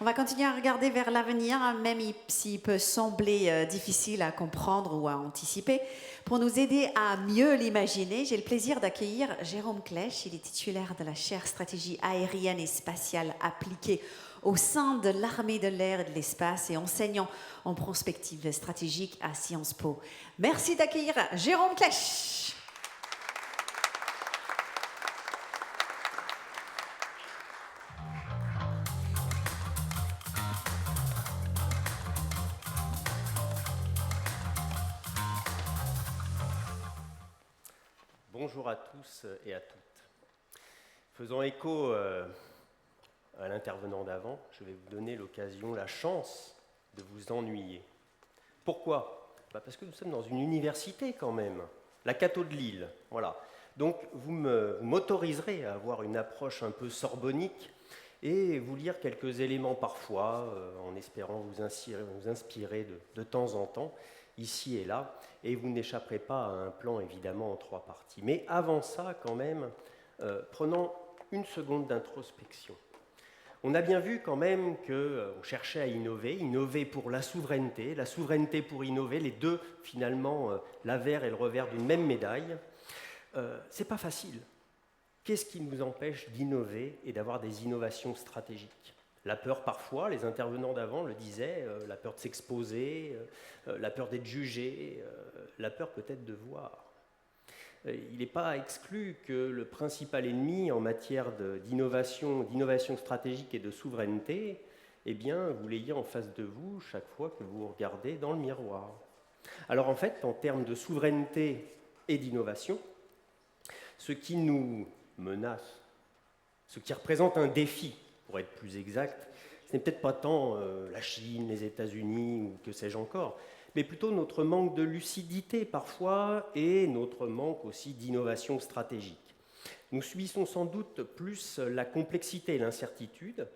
On va continuer à regarder vers l'avenir, hein, même s'il peut sembler difficile à comprendre ou à anticiper. Pour nous aider à mieux l'imaginer, j'ai le plaisir d'accueillir Jérôme Klech. Il est titulaire de la chaire stratégie aérienne et spatiale appliquée au sein de l'armée de l'air et de l'espace et enseignant en prospective stratégique à Sciences Po. Merci d'accueillir Jérôme Klech. Bonjour à tous et à toutes. Faisant écho à l'intervenant d'avant, je vais vous donner l'occasion, la chance de vous ennuyer. Pourquoi ? Parce que nous sommes dans une université quand même, la Cato de Lille. Voilà. Donc vous m'autoriserez à avoir une approche un peu sorbonique et vous lire quelques éléments parfois, en espérant vous inspirer de temps en temps, ici et là, et vous n'échapperez pas à un plan évidemment en 3 parties. Mais avant ça, quand même, prenons une seconde d'introspection. On a bien vu quand même qu'on cherchait à innover pour la souveraineté pour innover, les deux finalement, l'avers et le revers d'une même médaille. C'est pas facile. Qu'est-ce qui nous empêche d'innover et d'avoir des innovations stratégiques ? La peur parfois, les intervenants d'avant le disaient, la peur de s'exposer, la peur d'être jugé, la peur peut-être de voir. Il n'est pas exclu que le principal ennemi en matière d'innovation stratégique et de souveraineté, eh bien, vous l'ayez en face de vous chaque fois que vous regardez dans le miroir. Alors en fait, en termes de souveraineté et d'innovation, ce qui nous menace, ce qui représente un défi, pour être plus exact, ce n'est peut-être pas tant la Chine, les États-Unis ou que sais-je encore, mais plutôt notre manque de lucidité parfois et notre manque aussi d'innovation stratégique. Nous subissons sans doute plus la complexité et l'incertitude,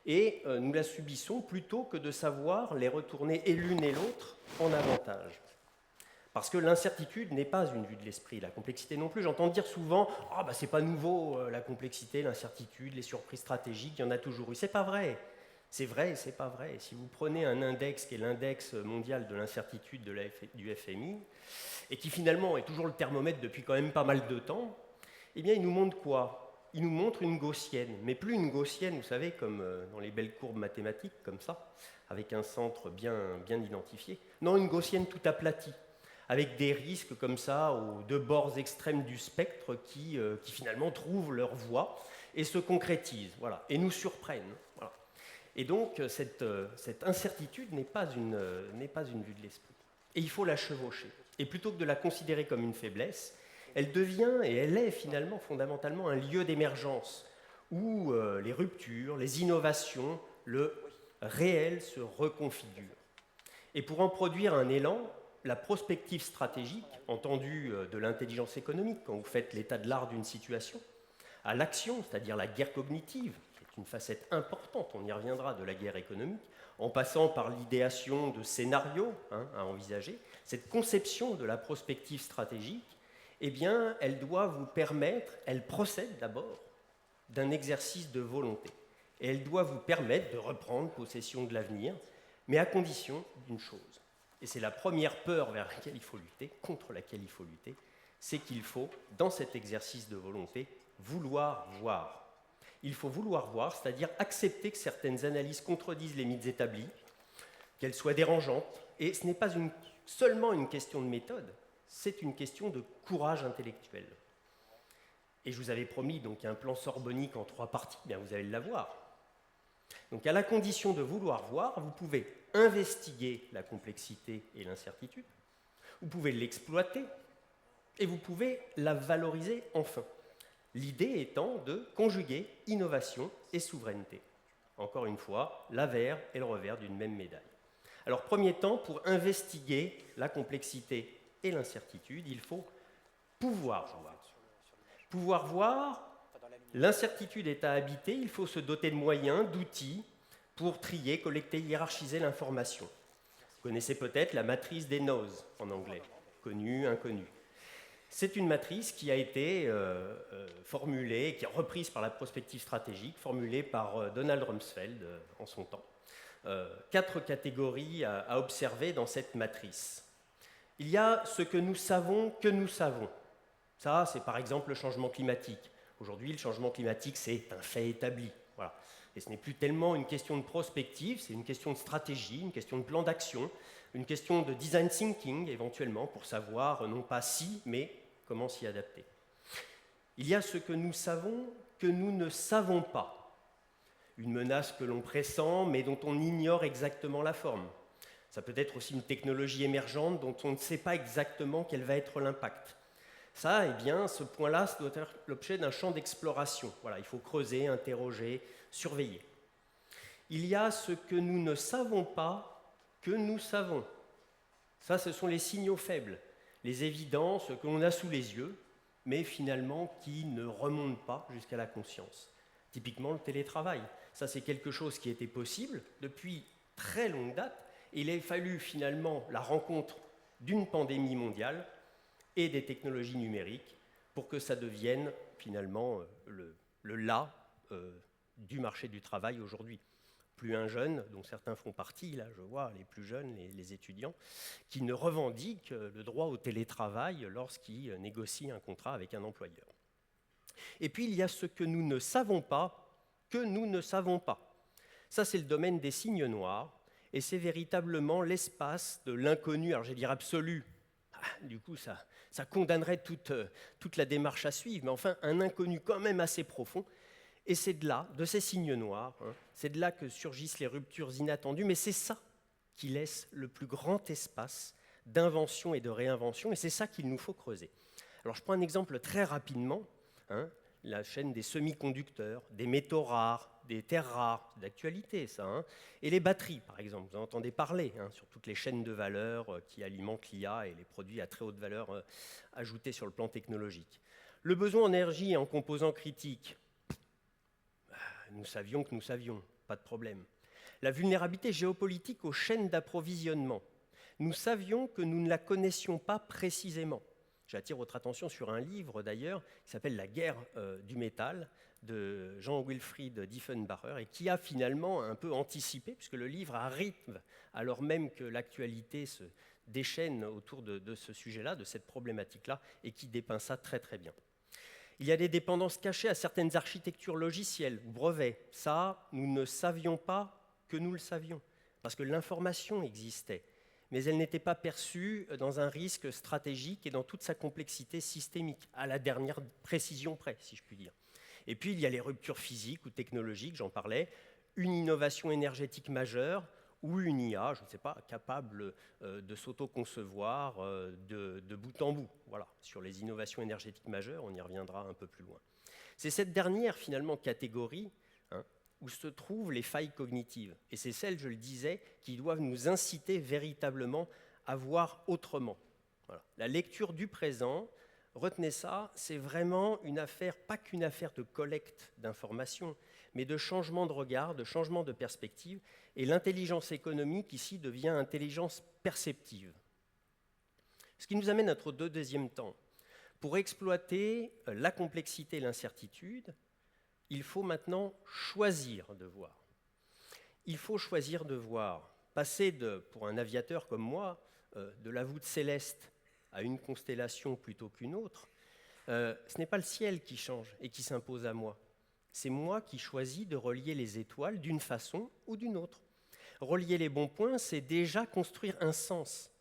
et nous la subissons plutôt que de savoir les retourner et l'une et l'autre en avantage. Parce que l'incertitude n'est pas une vue de l'esprit, la complexité non plus. J'entends dire souvent « Ah, c'est pas nouveau, la complexité, l'incertitude, les surprises stratégiques, il y en a toujours eu. » C'est pas vrai. C'est vrai et c'est pas vrai. Si vous prenez un index qui est l'index mondial de l'incertitude du FMI, et qui finalement est toujours le thermomètre depuis quand même pas mal de temps, eh bien il nous montre quoi ? Il nous montre une gaussienne, mais plus une gaussienne, vous savez, comme dans les belles courbes mathématiques, comme ça, avec un centre bien identifié. Non, une gaussienne tout aplatie, avec des risques comme ça aux deux bords extrêmes du spectre qui finalement trouvent leur voie et se concrétisent, voilà, et nous surprennent. Voilà. Et donc cette incertitude n'est pas une vue de l'esprit. Et il faut la chevaucher. Et plutôt que de la considérer comme une faiblesse, elle devient, et elle est finalement fondamentalement un lieu d'émergence où les ruptures, les innovations, le réel se reconfigurent. Et pour en produire un élan, la prospective stratégique, entendue de l'intelligence économique, quand vous faites l'état de l'art d'une situation, à l'action, c'est-à-dire la guerre cognitive, qui est une facette importante, on y reviendra, de la guerre économique, en passant par l'idéation de scénarios à envisager, cette conception de la prospective stratégique, eh bien, elle doit vous permettre, elle procède d'abord d'un exercice de volonté. Et elle doit vous permettre de reprendre possession de l'avenir, mais à condition d'une chose. Et c'est la première peur vers laquelle il faut lutter, contre laquelle il faut lutter, c'est qu'il faut, dans cet exercice de volonté, vouloir voir. Il faut vouloir voir, c'est-à-dire accepter que certaines analyses contredisent les mythes établis, qu'elles soient dérangeantes, et ce n'est pas seulement une question de méthode, c'est une question de courage intellectuel. Et je vous avais promis donc un plan sorbonique en 3 parties, bien vous allez l'avoir. Donc à la condition de vouloir voir, vous pouvez investiguer la complexité et l'incertitude, vous pouvez l'exploiter, et vous pouvez la valoriser enfin. L'idée étant de conjuguer innovation et souveraineté. Encore une fois, l'avers et le revers d'une même médaille. Alors, premier temps, pour investiguer la complexité et l'incertitude, il faut pouvoir voir. Pouvoir voir, l'incertitude est à habiter, il faut se doter de moyens, d'outils pour trier, collecter, hiérarchiser l'information. Vous connaissez peut-être la matrice des nose en anglais, connu, inconnu. C'est une matrice qui a été formulée, qui est reprise par la prospective stratégique, formulée par Donald Rumsfeld en son temps. 4 catégories à observer dans cette matrice. Il y a ce que nous savons que nous savons. Ça, c'est par exemple le changement climatique. Aujourd'hui, le changement climatique, c'est un fait établi. Voilà. Et ce n'est plus tellement une question de prospective, c'est une question de stratégie, une question de plan d'action, une question de design thinking, éventuellement, pour savoir non pas si, mais comment s'y adapter. Il y a ce que nous savons que nous ne savons pas. Une menace que l'on pressent, mais dont on ignore exactement la forme. Ça peut être aussi une technologie émergente dont on ne sait pas exactement quel va être l'impact. Ça, eh bien, ce point-là, ça doit être l'objet d'un champ d'exploration. Voilà, il faut creuser, interroger, surveiller. Il y a ce que nous ne savons pas que nous savons. Ça, ce sont les signaux faibles, les évidences que l'on a sous les yeux, mais finalement qui ne remontent pas jusqu'à la conscience. Typiquement le télétravail. Ça, c'est quelque chose qui était possible depuis très longue date. Et il a fallu finalement la rencontre d'une pandémie mondiale et des technologies numériques pour que ça devienne finalement le là du marché du travail aujourd'hui. Plus un jeune, dont certains font partie, là je vois les plus jeunes, les étudiants, qui ne revendiquent le droit au télétravail lorsqu'ils négocient un contrat avec un employeur. Et puis il y a ce que nous ne savons pas, que nous ne savons pas. Ça, c'est le domaine des signes noirs, et c'est véritablement l'espace de l'inconnu, alors je vais dire absolu. Du coup, ça condamnerait toute la démarche à suivre, mais enfin, un inconnu quand même assez profond. Et c'est de là, de ces signes noirs, c'est de là que surgissent les ruptures inattendues, mais c'est ça qui laisse le plus grand espace d'invention et de réinvention, et c'est ça qu'il nous faut creuser. Alors, je prends un exemple très rapidement, la chaîne des semi-conducteurs, des métaux rares, des terres rares, c'est d'actualité ça, et les batteries par exemple, vous en entendez parler, sur toutes les chaînes de valeur qui alimentent l'IA et les produits à très haute valeur ajoutée sur le plan technologique. Le besoin en énergie et en composants critiques, nous savions que nous savions, pas de problème. La vulnérabilité géopolitique aux chaînes d'approvisionnement, nous savions que nous ne la connaissions pas précisément. J'attire votre attention sur un livre d'ailleurs qui s'appelle La guerre du métal de Jean-Wilfried Diefenbacher et qui a finalement un peu anticipé, puisque le livre arrive alors même que l'actualité se déchaîne autour de ce sujet-là, de cette problématique-là, et qui dépeint ça très très bien. Il y a des dépendances cachées à certaines architectures logicielles ou brevets. Ça, nous ne savions pas que nous le savions, parce que l'information existait. Mais elle n'était pas perçue dans un risque stratégique et dans toute sa complexité systémique, à la dernière précision près, si je puis dire. Et puis, il y a les ruptures physiques ou technologiques, j'en parlais, une innovation énergétique majeure ou une IA, je ne sais pas, capable de s'auto-concevoir de bout en bout. Voilà, sur les innovations énergétiques majeures, on y reviendra un peu plus loin. C'est cette dernière, finalement, catégorie où se trouvent les failles cognitives. Et c'est celles, je le disais, qui doivent nous inciter véritablement à voir autrement. Voilà. La lecture du présent, retenez ça, c'est vraiment une affaire, pas qu'une affaire de collecte d'informations, mais de changement de regard, de changement de perspective. Et l'intelligence économique, ici, devient intelligence perceptive. Ce qui nous amène à notre deuxième temps. Pour exploiter la complexité et l'incertitude, il faut maintenant choisir de voir. Il faut choisir de voir. Passer pour un aviateur comme moi, de la voûte céleste à une constellation plutôt qu'une autre, ce n'est pas le ciel qui change et qui s'impose à moi. C'est moi qui choisis de relier les étoiles d'une façon ou d'une autre. Relier les bons points, c'est déjà construire un sens.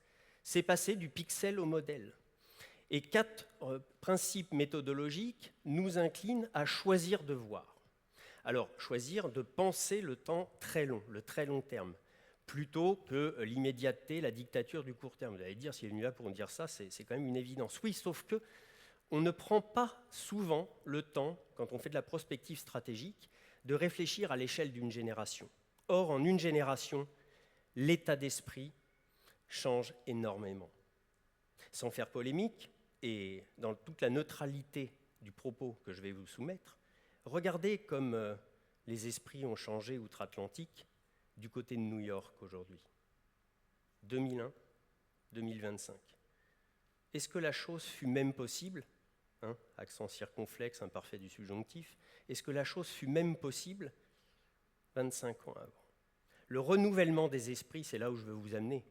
C'est passer du pixel au modèle. Et 4 principes méthodologiques nous inclinent à choisir de voir. Alors, choisir de penser le temps très long, le très long terme, plutôt que l'immédiateté, la dictature du court terme. Vous allez dire, s'il est venu là pour nous dire ça, c'est quand même une évidence. Oui, sauf que on ne prend pas souvent le temps, quand on fait de la prospective stratégique, de réfléchir à l'échelle d'une génération. Or, en une génération, l'état d'esprit change énormément. Sans faire polémique, et dans toute la neutralité du propos que je vais vous soumettre, regardez comme les esprits ont changé outre-Atlantique du côté de New York aujourd'hui. 2001, 2025. est-ce que la chose fut même possible, accent circonflexe, imparfait du subjonctif, est-ce que la chose fut même possible 25 ans avant? Le renouvellement des esprits, c'est là où je veux vous amener.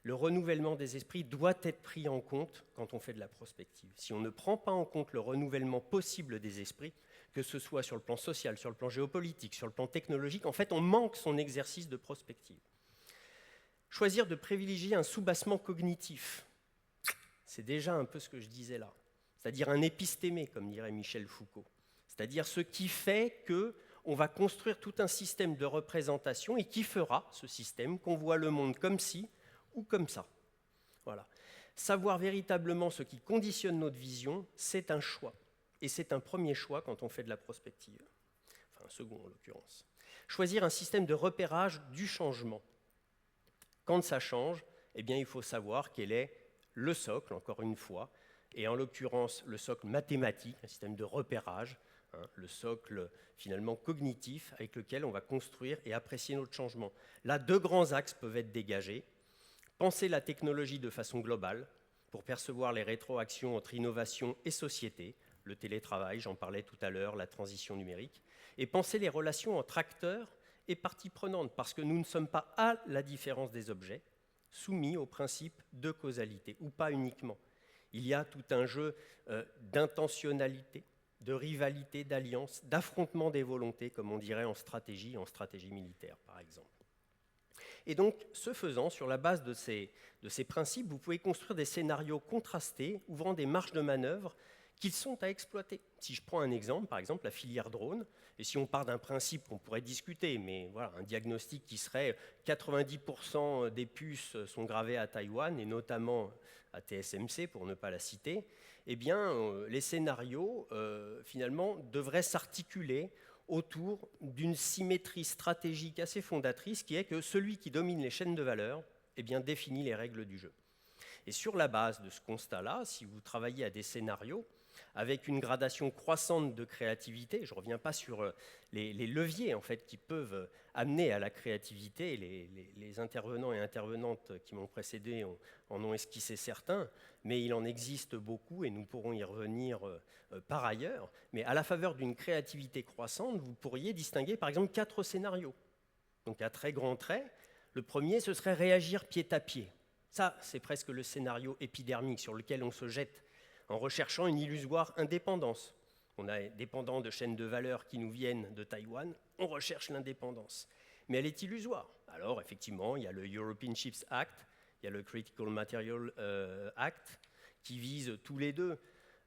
Le renouvellement des esprits doit être pris en compte quand on fait de la prospective. Si on ne prend pas en compte le renouvellement possible des esprits, que ce soit sur le plan social, sur le plan géopolitique, sur le plan technologique, en fait, on manque son exercice de prospective. Choisir de privilégier un soubassement cognitif, c'est déjà un peu ce que je disais là, c'est-à-dire un épistémé, comme dirait Michel Foucault, c'est-à-dire ce qui fait qu'on va construire tout un système de représentation et qui fera, ce système, qu'on voit le monde comme ci ou comme ça. Voilà. Savoir véritablement ce qui conditionne notre vision, c'est un choix. Et c'est un premier choix quand on fait de la prospective. Enfin, un second en l'occurrence. Choisir un système de repérage du changement. Quand ça change, eh bien, il faut savoir quel est le socle, encore une fois, et en l'occurrence le socle mathématique, un système de repérage, le socle finalement cognitif avec lequel on va construire et apprécier notre changement. Là, deux grands axes peuvent être dégagés. Penser la technologie de façon globale pour percevoir les rétroactions entre innovation et société, le télétravail, j'en parlais tout à l'heure, la transition numérique, et penser les relations entre acteurs et parties prenantes, parce que nous ne sommes pas, à la différence des objets, soumis au principe de causalité, ou pas uniquement. Il y a tout un jeu d'intentionnalité, de rivalité, d'alliance, d'affrontement des volontés, comme on dirait en stratégie militaire, par exemple. Et donc, ce faisant, sur la base de ces principes, vous pouvez construire des scénarios contrastés, ouvrant des marges de manœuvre qu'ils sont à exploiter. Si je prends un exemple, par exemple la filière drone, et si on part d'un principe qu'on pourrait discuter, mais voilà, un diagnostic qui serait 90% des puces sont gravées à Taïwan, et notamment à TSMC, pour ne pas la citer, eh bien, les scénarios, finalement, devraient s'articuler autour d'une symétrie stratégique assez fondatrice qui est que celui qui domine les chaînes de valeur eh bien, définit les règles du jeu. Et sur la base de ce constat-là, si vous travaillez à des scénarios avec une gradation croissante de créativité, je ne reviens pas sur les leviers en fait, qui peuvent amener à la créativité, les intervenants et intervenantes qui m'ont précédé en ont esquissé certains, mais il en existe beaucoup et nous pourrons y revenir par ailleurs. Mais à la faveur d'une créativité croissante, vous pourriez distinguer par exemple 4 scénarios. Donc à très grands traits, le premier, ce serait réagir pied à pied. Ça, c'est presque le scénario épidermique sur lequel on se jette en recherchant une illusoire indépendance. On est dépendant de chaînes de valeur qui nous viennent de Taïwan, on recherche l'indépendance. Mais elle est illusoire. Alors, effectivement, il y a le European Chips Act, il y a le Critical Material Act, qui visent tous les deux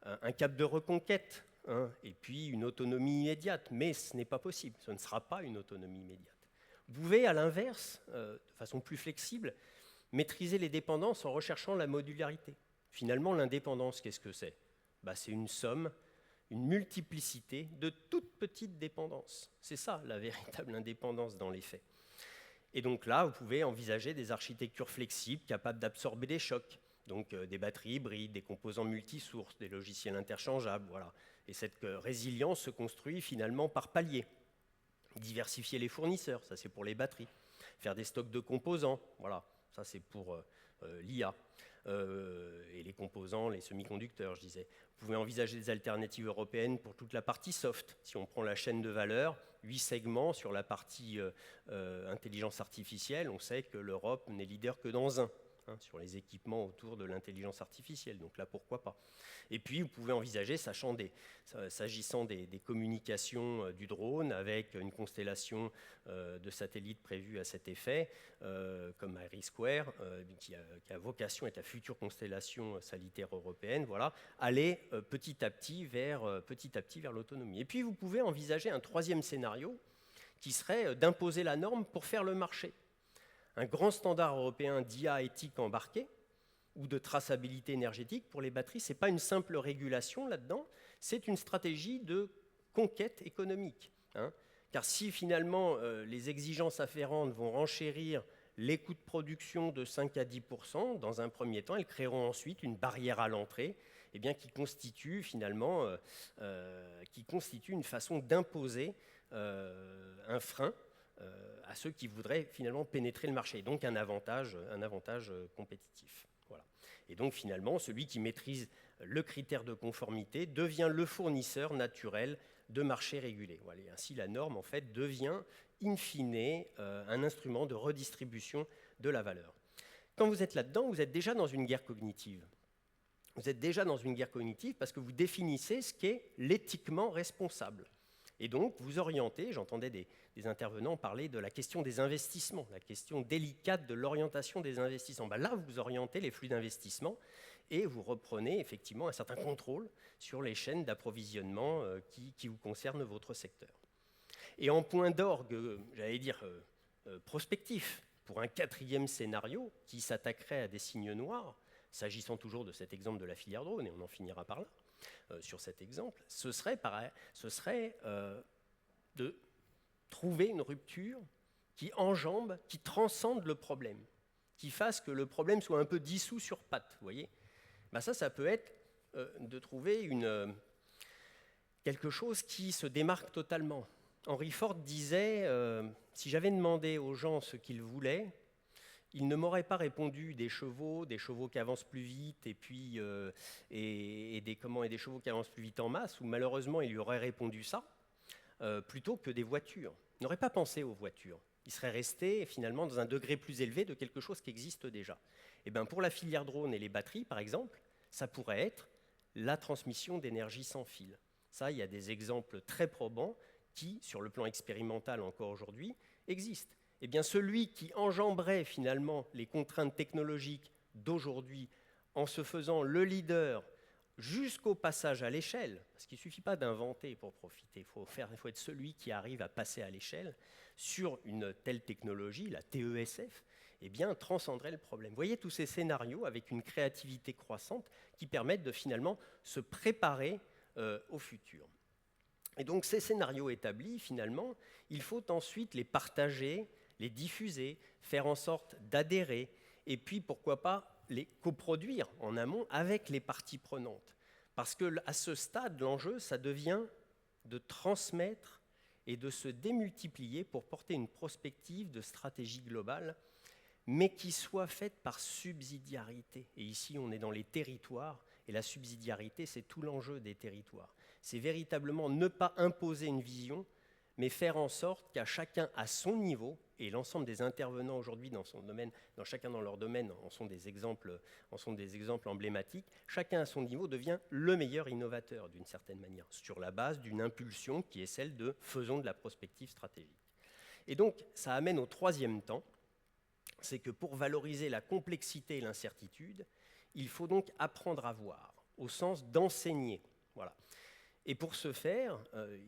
un cap de reconquête, et puis une autonomie immédiate. Mais ce n'est pas possible, ce ne sera pas une autonomie immédiate. Vous pouvez, à l'inverse, de façon plus flexible, maîtriser les dépendances en recherchant la modularité. Finalement, l'indépendance, qu'est-ce que c'est ? C'est une somme, une multiplicité de toutes petites dépendances. C'est ça, la véritable indépendance dans les faits. Et donc là, vous pouvez envisager des architectures flexibles capables d'absorber des chocs, donc des batteries hybrides, des composants multisources, des logiciels interchangeables, voilà. Et cette résilience se construit finalement par paliers. Diversifier les fournisseurs, ça c'est pour les batteries. Faire des stocks de composants, voilà, ça c'est pour l'IA. Et les composants, les semi-conducteurs, je disais. Vous pouvez envisager des alternatives européennes pour toute la partie soft. Si on prend la chaîne de valeur, 8 segments sur la partie intelligence artificielle, on sait que l'Europe n'est leader que dans un, sur les équipements autour de l'intelligence artificielle. Donc là, pourquoi pas. Et puis, vous pouvez envisager, s'agissant des communications du drone, avec une constellation de satellites prévue à cet effet, comme IRIS², qui a vocation à être la future constellation satellitaire européenne, voilà, aller petit à petit vers l'autonomie. Et puis, vous pouvez envisager un troisième scénario, qui serait d'imposer la norme pour faire le marché. Un grand standard européen d'IA éthique embarqué, ou de traçabilité énergétique pour les batteries, ce n'est pas une simple régulation là-dedans, c'est une stratégie de conquête économique. Car si finalement les exigences afférentes vont renchérir les coûts de production de 5 à 10%, dans un premier temps, elles créeront ensuite une barrière à l'entrée qui constitue finalement une façon d'imposer un frein à ceux qui voudraient finalement pénétrer le marché, donc un avantage compétitif. Voilà. Et donc finalement, celui qui maîtrise le critère de conformité devient le fournisseur naturel de marchés régulés. Voilà, et ainsi, la norme en fait devient in fine un instrument de redistribution de la valeur. Quand vous êtes là-dedans, vous êtes déjà dans une guerre cognitive. Vous êtes déjà dans une guerre cognitive parce que vous définissez ce qu'est l'éthiquement responsable. Et donc, vous orientez, j'entendais des intervenants parler de la question des investissements, la question délicate de l'orientation des investissements. Ben là, vous orientez les flux d'investissement et vous reprenez effectivement un certain contrôle sur les chaînes d'approvisionnement qui vous concernent votre secteur. Et en point d'orgue, j'allais dire prospectif, pour un quatrième scénario qui s'attaquerait à des signes noirs, s'agissant toujours de cet exemple de la filière drone, et on en finira par là, sur cet exemple, ce serait de trouver une rupture qui enjambe, qui transcende le problème, qui fasse que le problème soit un peu dissous sur pattes, vous voyez. Ben ça peut être de trouver quelque chose qui se démarque totalement. Henry Ford disait si j'avais demandé aux gens ce qu'ils voulaient, ils ne m'auraient pas répondu des chevaux qui avancent plus vite, et puis des chevaux qui avancent plus vite en masse, ou malheureusement ils lui auraient répondu ça, plutôt que des voitures. Ils n'auraient pas pensé aux voitures. Ils seraient restés finalement dans un degré plus élevé de quelque chose qui existe déjà. Et bien pour la filière drone et les batteries, par exemple, ça pourrait être la transmission d'énergie sans fil. Ça, il y a des exemples très probants qui, sur le plan expérimental encore aujourd'hui, existent. Eh bien, celui qui enjamberait finalement les contraintes technologiques d'aujourd'hui en se faisant le leader jusqu'au passage à l'échelle, parce qu'il ne suffit pas d'inventer pour profiter, il faut être celui qui arrive à passer à l'échelle sur une telle technologie, la TESF, eh bien, transcenderait le problème. Vous voyez tous ces scénarios avec une créativité croissante qui permettent de finalement se préparer au futur. Et donc ces scénarios établis, finalement, il faut ensuite les partager, les diffuser, faire en sorte d'adhérer, et puis pourquoi pas les coproduire en amont avec les parties prenantes. Parce qu'à ce stade, l'enjeu, ça devient de transmettre et de se démultiplier pour porter une prospective de stratégie globale, mais qui soit faite par subsidiarité. Et ici, on est dans les territoires, et la subsidiarité, c'est tout l'enjeu des territoires. C'est véritablement ne pas imposer une vision, mais faire en sorte qu'à chacun à son niveau, et l'ensemble des intervenants aujourd'hui dans son domaine, chacun dans leur domaine, en sont des exemples emblématiques, chacun à son niveau devient le meilleur innovateur d'une certaine manière, sur la base d'une impulsion qui est celle de faisons de la prospective stratégique. Et donc, ça amène au troisième temps, c'est que pour valoriser la complexité et l'incertitude, il faut donc apprendre à voir, au sens d'enseigner. Voilà. Et pour ce faire,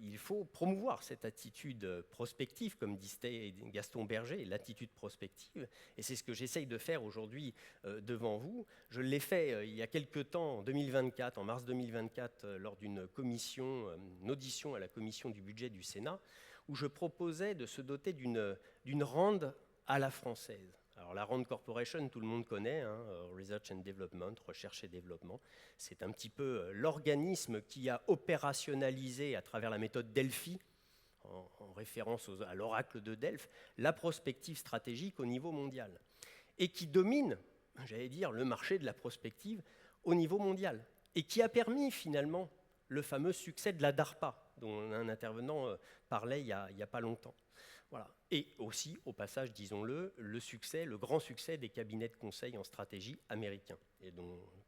il faut promouvoir cette attitude prospective, comme disait Gaston Berger, l'attitude prospective. Et c'est ce que j'essaye de faire aujourd'hui devant vous. Je l'ai fait il y a quelque temps, en 2024, en mars 2024, lors d'une audition à la commission du budget du Sénat, où je proposais de se doter d'une rande à la française. Alors la RAND Corporation, tout le monde connaît, Research and Development, recherche et développement. C'est un petit peu l'organisme qui a opérationnalisé à travers la méthode Delphi, en référence à l'oracle de Delphes, la prospective stratégique au niveau mondial. Et qui domine, j'allais dire, le marché de la prospective au niveau mondial. Et qui a permis finalement le fameux succès de la DARPA, dont un intervenant parlait il n'y a pas longtemps. Voilà. Et aussi, au passage, disons-le, le grand succès des cabinets de conseil en stratégie américains, et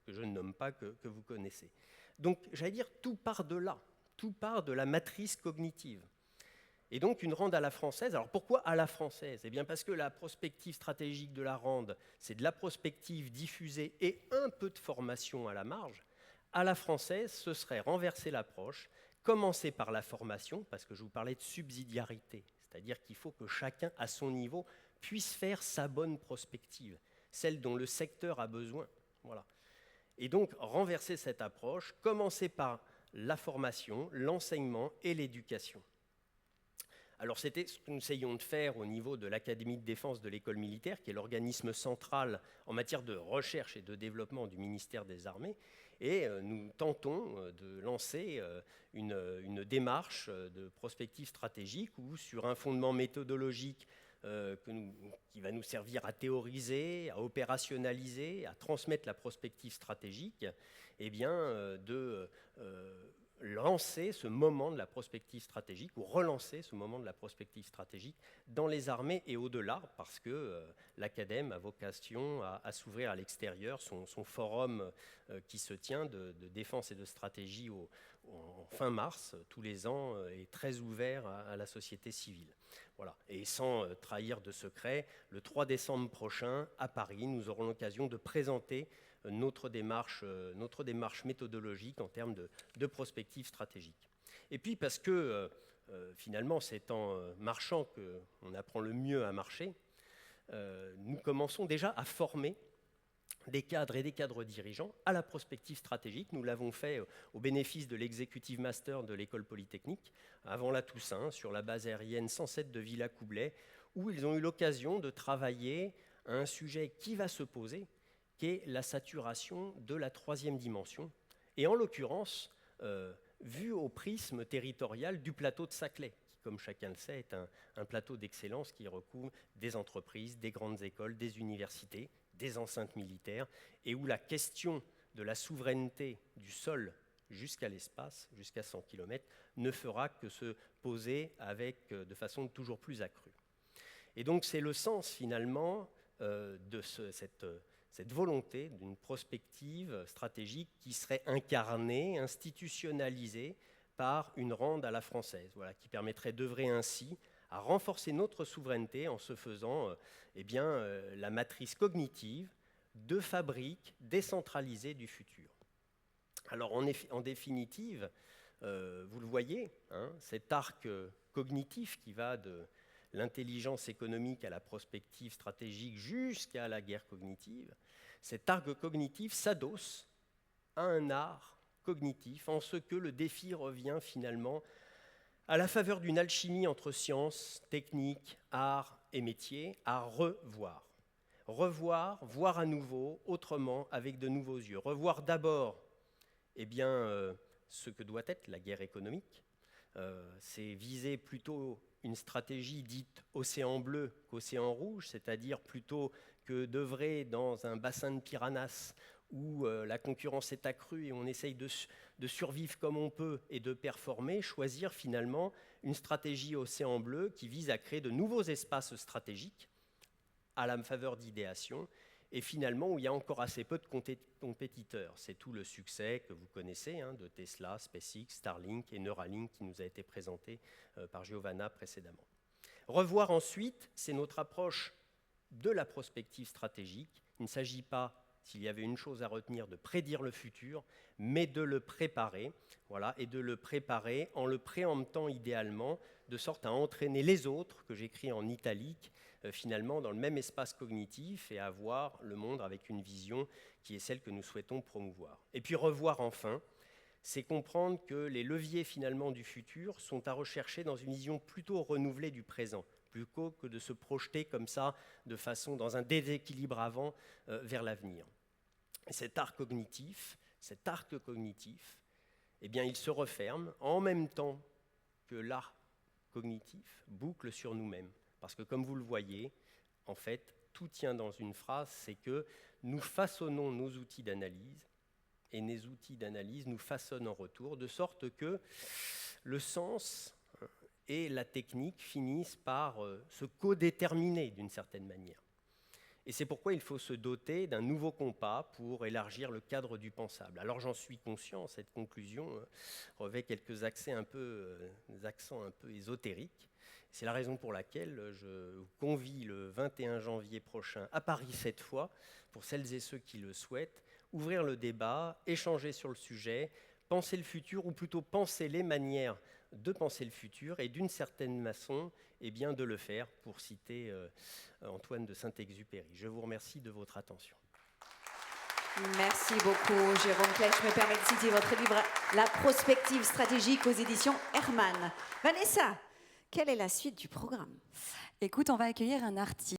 que je ne nomme pas, que vous connaissez. Donc, j'allais dire, tout part de là, tout part de la matrice cognitive. Et donc, une rande à la française. Alors, pourquoi à la française ? Eh bien, parce que la prospective stratégique de la rande, c'est de la prospective diffusée et un peu de formation à la marge. À la française, ce serait renverser l'approche, commencer par la formation, parce que je vous parlais de subsidiarité. C'est-à-dire qu'il faut que chacun, à son niveau, puisse faire sa bonne prospective, celle dont le secteur a besoin. Voilà. Et donc, renverser cette approche, commencer par la formation, l'enseignement et l'éducation. Alors, c'était ce que nous essayons de faire au niveau de l'Académie de défense de l'école militaire, qui est l'organisme central en matière de recherche et de développement du ministère des Armées. Et nous tentons de lancer une démarche de prospective stratégique où, sur un fondement méthodologique qui va nous servir à théoriser, à opérationnaliser, à transmettre la prospective stratégique, eh bien, de lancer ce moment de la prospective stratégique ou relancer ce moment de la prospective stratégique dans les armées et au-delà, parce que l'Acadème a vocation à s'ouvrir à l'extérieur. Son forum qui se tient de défense et de stratégie en fin mars, tous les ans, est très ouvert à la société civile. Voilà. Et sans trahir de secret, le 3 décembre prochain, à Paris, nous aurons l'occasion de présenter notre démarche méthodologique en termes de prospective stratégique. Et puis parce que finalement c'est en marchant qu'on apprend le mieux à marcher, nous commençons déjà à former des cadres et des cadres dirigeants à la prospective stratégique. Nous l'avons fait au bénéfice de l'Executive Master de l'École Polytechnique, avant la Toussaint, sur la base aérienne 107 de Villacoublay, où ils ont eu l'occasion de travailler à un sujet qui va se poser, qui est la saturation de la troisième dimension, et en l'occurrence, vu au prisme territorial du plateau de Saclay, qui, comme chacun le sait, est un plateau d'excellence qui recouvre des entreprises, des grandes écoles, des universités, des enceintes militaires, et où la question de la souveraineté du sol jusqu'à l'espace, jusqu'à 100 km, ne fera que se poser de façon toujours plus accrue. Et donc c'est le sens finalement de cette volonté d'une prospective stratégique qui serait incarnée, institutionnalisée par une rende à la française, voilà, qui permettrait d'œuvrer ainsi à renforcer notre souveraineté en se faisant la matrice cognitive de fabrique décentralisée du futur. Alors en définitive, vous le voyez, cet arc cognitif qui va de l'intelligence économique à la prospective stratégique jusqu'à la guerre cognitive, cet arc cognitif s'adosse à un art cognitif en ce que le défi revient finalement à la faveur d'une alchimie entre sciences, techniques, arts et métiers, à revoir. Revoir, voir à nouveau, autrement, avec de nouveaux yeux. Revoir d'abord ce que doit être la guerre économique. C'est viser plutôt une stratégie dite océan bleu qu'océan rouge, c'est-à-dire plutôt que d'œuvrer dans un bassin de piranhas où la concurrence est accrue et on essaye de survivre comme on peut et de performer, choisir finalement une stratégie océan bleu qui vise à créer de nouveaux espaces stratégiques à la faveur d'idéation et finalement où il y a encore assez peu de compétiteurs. C'est tout le succès que vous connaissez de Tesla, SpaceX, Starlink et Neuralink qui nous a été présenté par Giovanna précédemment. Revoir ensuite, c'est notre approche de la prospective stratégique. Il ne s'agit pas, s'il y avait une chose à retenir, de prédire le futur, mais de le préparer, voilà, et de le préparer en le préemptant idéalement, de sorte à entraîner les autres, que j'écris en italique, finalement dans le même espace cognitif et à voir le monde avec une vision qui est celle que nous souhaitons promouvoir. Et puis revoir enfin, c'est comprendre que les leviers finalement du futur sont à rechercher dans une vision plutôt renouvelée du présent, plutôt que de se projeter comme ça, de façon dans un déséquilibre avant vers l'avenir. Et cet arc cognitif, eh bien, il se referme en même temps que l'arc cognitif boucle sur nous-mêmes. Parce que comme vous le voyez, en fait, tout tient dans une phrase, c'est que nous façonnons nos outils d'analyse et les outils d'analyse nous façonnent en retour, de sorte que le sens et la technique finissent par se codéterminer d'une certaine manière. Et c'est pourquoi il faut se doter d'un nouveau compas pour élargir le cadre du pensable. Alors j'en suis conscient, cette conclusion revêt quelques accents un peu ésotériques. C'est la raison pour laquelle je vous convie le 21 janvier prochain à Paris cette fois, pour celles et ceux qui le souhaitent, ouvrir le débat, échanger sur le sujet, penser le futur, ou plutôt penser les manières de penser le futur, et d'une certaine façon, de le faire, pour citer Antoine de Saint-Exupéry. Je vous remercie de votre attention. Merci beaucoup, Jérôme Klech. Je me permets de citer votre livre « La prospective stratégique » aux éditions Hermann. Vanessa, quelle est la suite du programme ? Écoute, on va accueillir un artiste.